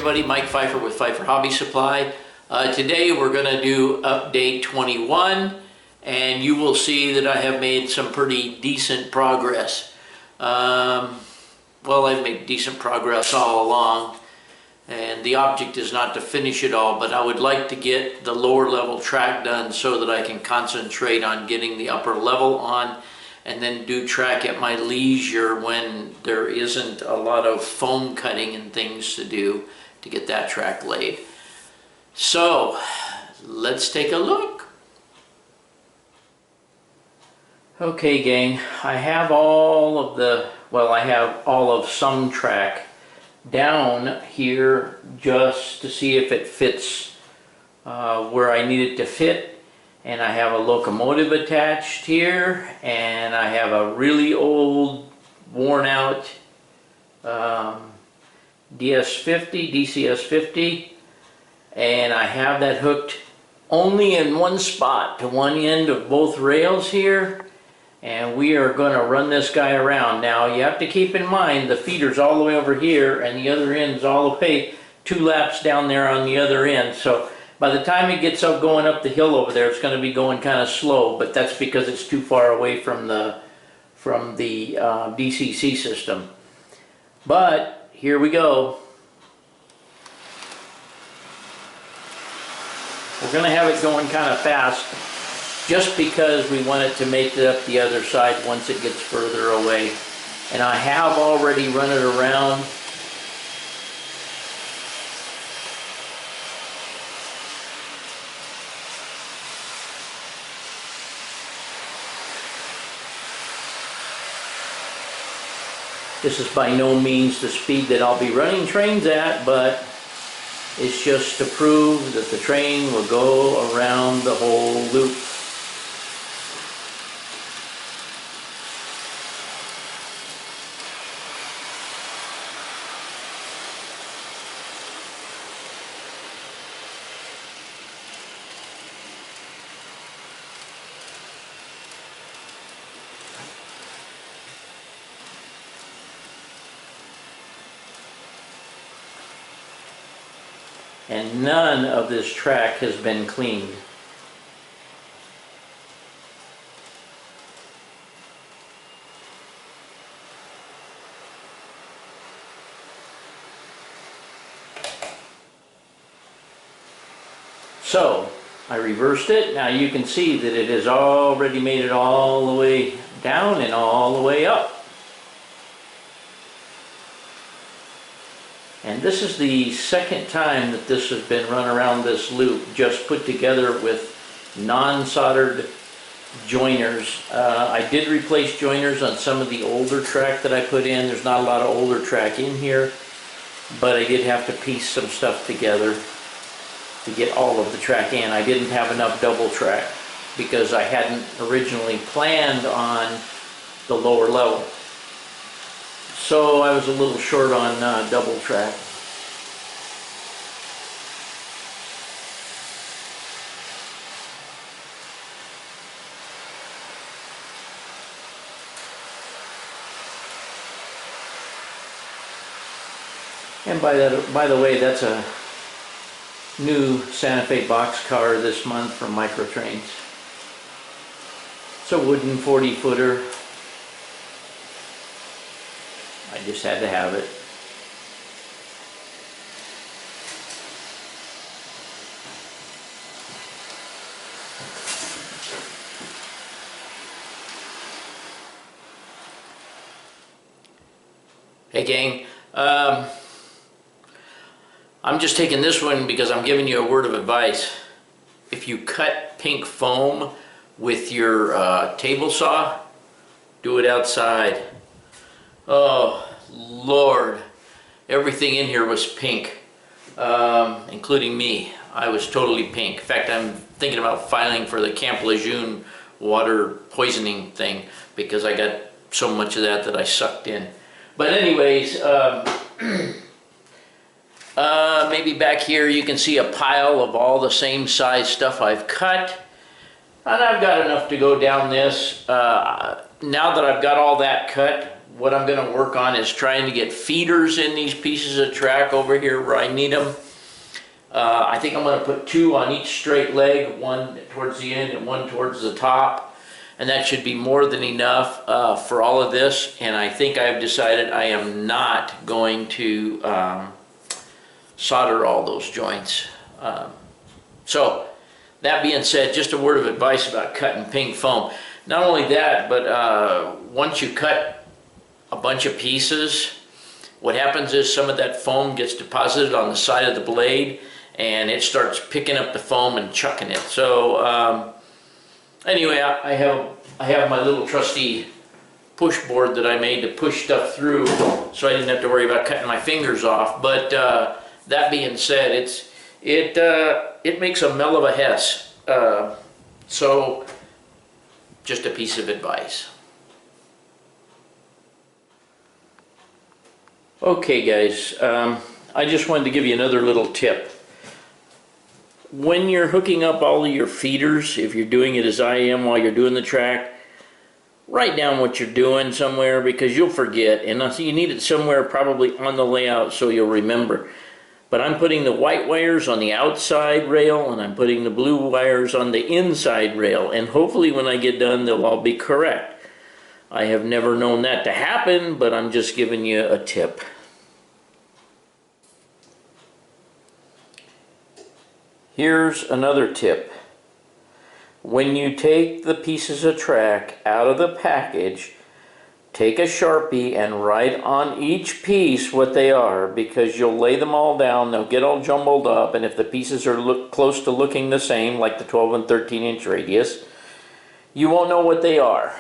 everybody, Mike Pfeiffer with Pfeiffer Hobby Supply. Today we're going to do update 21, and you will see that I have made some pretty decent progress. Well, I've made decent progress all along, and the object is not to finish it all, but I would like to get the lower level track done so that I can concentrate on getting the upper level on, and then do track at my leisure when there isn't a lot of foam cutting and things to do to get that track laid. So let's take a look. Okay gang, I have all of the, well, I have all of some track down here just to see if it fits where I need it to fit. And I have a locomotive attached here, and I have a really old, worn out DCS50, and I have that hooked only in one spot to one end of both rails here, and we are going to run this guy around. Now you have to keep in mind the feeder's all the way over here and the other end's all the way 2 laps down there on the other end, so by the time it gets up going up the hill over there, it's going to be going kind of slow, but that's because it's too far away from the DCC system. But here we go. We're going to have it going kind of fast just because we want it to make it up the other side once it gets further away. And I have already run it around. This is by no means the speed that I'll be running trains at, but it's just to prove that the train will go around the whole loop. And none of this track has been cleaned. So I reversed it. Now you can see that it has already made it all the way down and all the way up. And this is the second time that this has been run around this loop, just put together with non-soldered joiners. I did replace joiners on some of the older track that I put in. There's not a lot of older track in here, but I did have to piece some stuff together to get all of the track in. I didn't have enough double track because I hadn't originally planned on the lower level. So I was a little short on double track. And by the way, that's a new Santa Fe boxcar this month from Microtrains. It's a wooden 40-footer. I just had to have it. Hey gang, I'm just taking this one because I'm giving you a word of advice. If you cut pink foam with your table saw, do it outside. Oh Lord, everything in here was pink, including me. I was totally pink. In fact, I'm thinking about filing for the Camp Lejeune water poisoning thing because I got so much of that I sucked in. But anyways, maybe back here you can see a pile of all the same size stuff I've cut. And I've got enough to go down this. Now that I've got all that cut, what I'm going to work on is trying to get feeders in these pieces of track over here where I need them. I think I'm going to put 2 on each straight leg, one towards the end and one towards the top. And that should be more than enough for all of this. And I think I've decided I am not going to solder all those joints. So that being said, just a word of advice about cutting pink foam. Not only that, but once you cut a bunch of pieces, what happens is some of that foam gets deposited on the side of the blade and it starts picking up the foam and chucking it. So anyway, I have my little trusty push board that I made to push stuff through, so I didn't have to worry about cutting my fingers off. But that being said, it makes a mell of a hess. So just a piece of advice. Okay guys, I just wanted to give you another little tip. When you're hooking up all of your feeders, if you're doing it as I am while you're doing the track, write down what you're doing somewhere, because you'll forget, and you need it somewhere probably on the layout so you'll remember. But I'm putting the white wires on the outside rail and I'm putting the blue wires on the inside rail, and hopefully when I get done they'll all be correct. I have never known that to happen, but I'm just giving you a tip. Here's another tip. When you take the pieces of track out of the package, take a Sharpie and write on each piece what they are, because you'll lay them all down, they'll get all jumbled up, and if the pieces are close to looking the same, like the 12 and 13 inch radius, you won't know what they are.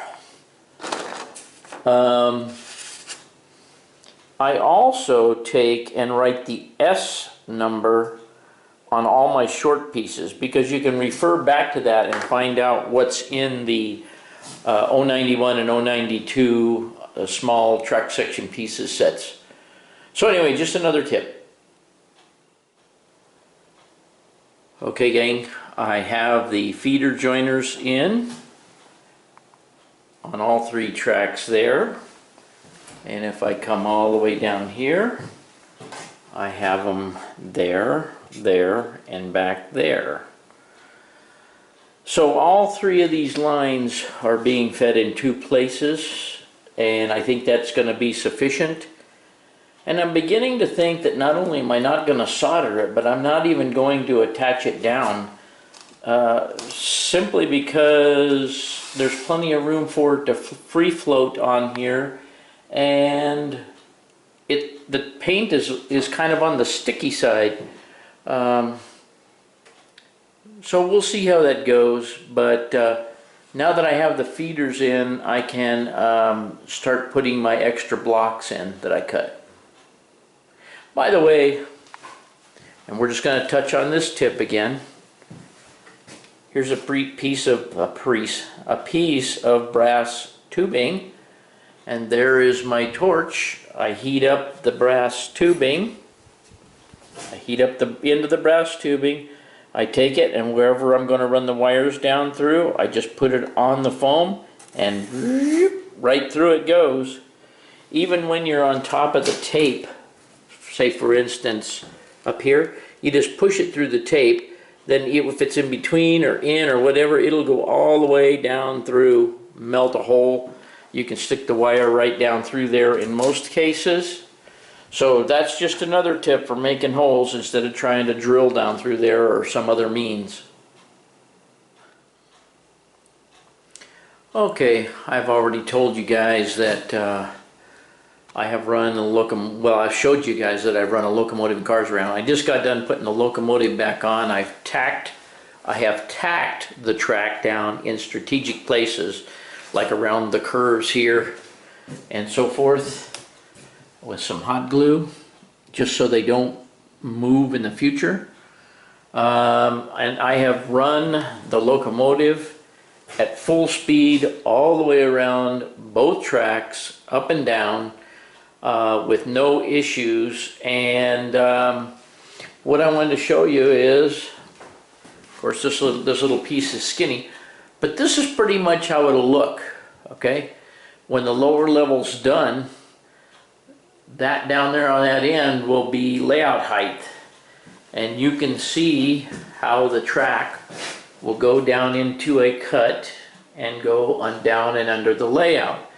I also take and write the S number on all my short pieces, because you can refer back to that and find out what's in the 091 and 092 small track section pieces sets. So anyway, just another tip. Okay gang, I have the feeder joiners in on all 3 tracks there, and if I come all the way down here, I have them there, there, and back there. So all 3 of these lines are being fed in 2 places, and I think that's going to be sufficient. And I'm beginning to think that not only am I not going to solder it, but I'm not even going to attach it down, simply because there's plenty of room for it to free float on here, and the paint is kind of on the sticky side. So we'll see how that goes, but now that I have the feeders in, I can start putting my extra blocks in that I cut. By the way, and we're just going to touch on this tip again, here's a piece of brass tubing, and there is my torch. I heat up the brass tubing. I heat up the end of the brass tubing. I take it, and wherever I'm going to run the wires down through, I just put it on the foam, and right through it goes. Even when you're on top of the tape, say for instance up here, you just push it through the tape, then if it's in between or in or whatever, it'll go all the way down through, melt a hole. You can stick the wire right down through there in most cases. So that's just another tip for making holes instead of trying to drill down through there or some other means. Okay, I've already told you guys that I have run a locomotive. Well, I showed you guys that I've run a locomotive and cars around. I just got done putting the locomotive back on. I have tacked the track down in strategic places, like around the curves here and so forth, with some hot glue, just so they don't move in the future. And I have run the locomotive at full speed all the way around both tracks, up and down, with no issues. And what I wanted to show you is, of course this little piece is skinny, but this is pretty much how it'll look, okay? when the lower level's done, that down there on that end will be layout height. And you can see how the track will go down into a cut and go on down and under the layout.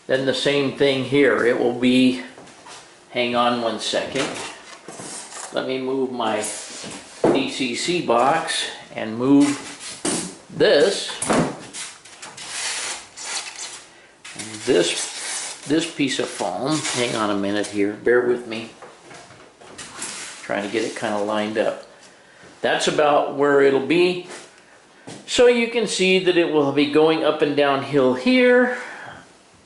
Then the same thing here. It will be, hang on one second. Let me move my DCC box and move this. And this piece of foam, hang on a minute here, bear with me. Trying to get it kind of lined up. That's about where it'll be. So you can see that it will be going up and downhill here.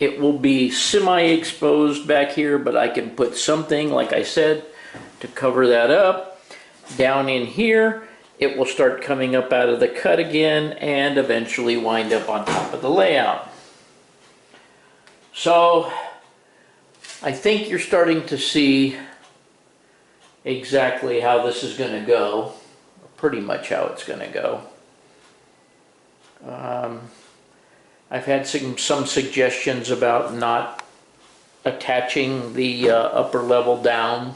It will be semi-exposed back here, but I can put something, like I said, to cover that up. Down in here, it will start coming up out of the cut again and eventually wind up on top of the layout. So I think you're starting to see exactly how this is going to go, pretty much how it's going to go. I've had some suggestions about not attaching the upper level down.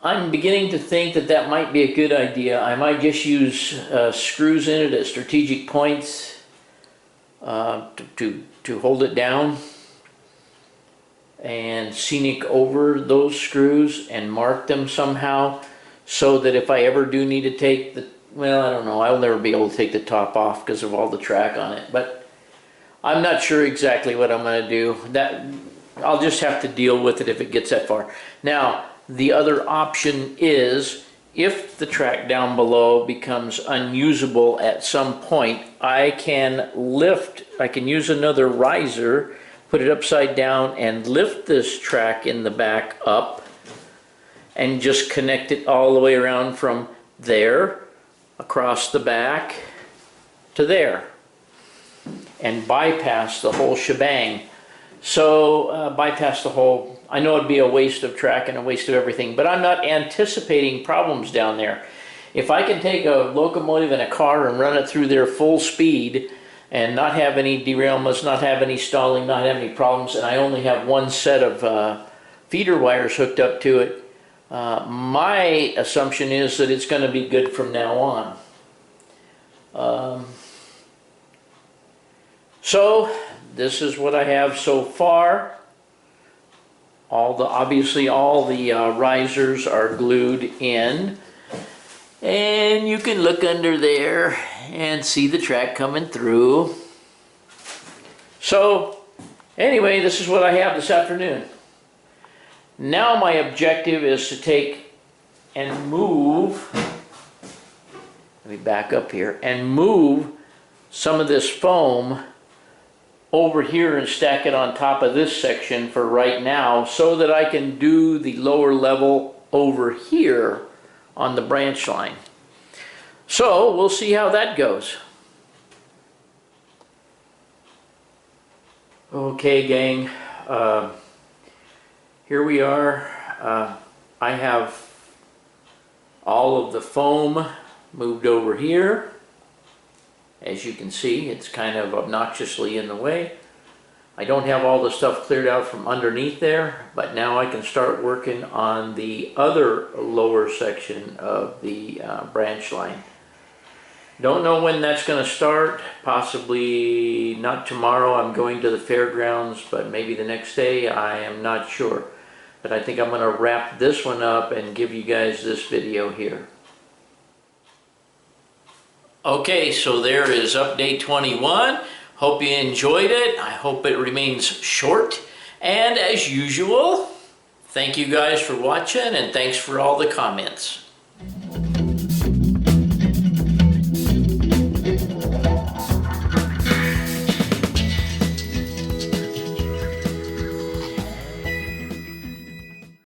I'm beginning to think that that might be a good idea. I might just use screws in it at strategic points to hold it down, and scenic over those screws and mark them somehow, so that if I ever do need to take the, well, I don't know, I'll never be able to take the top off because of all the track on it, but I'm not sure exactly what I'm going to do. That I'll just have to deal with it if it gets that far. Now, the other option is, if the track down below becomes unusable at some point, I can use another riser, put it upside down and lift this track in the back up and just connect it all the way around from there across the back to there and bypass the whole shebang. So bypass the whole, I know it'd be a waste of track and a waste of everything, but I'm not anticipating problems down there. If I can take a locomotive and a car and run it through there full speed and not have any derailments, not have any stalling, not have any problems, and I only have one set of feeder wires hooked up to it, my assumption is that it's going to be good from now on. So this is what I have so far. Obviously all the risers are glued in, and you can look under there and see the track coming through. So anyway, this is what I have this afternoon. Now my objective is to take and move, let me back up here, and move some of this foam over here and stack it on top of this section for right now, so that I can do the lower level over here on the branch line. So we'll see how that goes. Okay, gang, here we are. I have all of the foam moved over here. As you can see, it's kind of obnoxiously in the way. I don't have all the stuff cleared out from underneath there, but now I can start working on the other lower section of the branch line. Don't know when that's going to start. Possibly not tomorrow. I'm going to the fairgrounds, but maybe the next day. I am not sure. But I think I'm going to wrap this one up and give you guys this video here. Okay, so there is update 21. Hope you enjoyed it. I hope it remains short. And as usual, thank you guys for watching, and thanks for all the comments.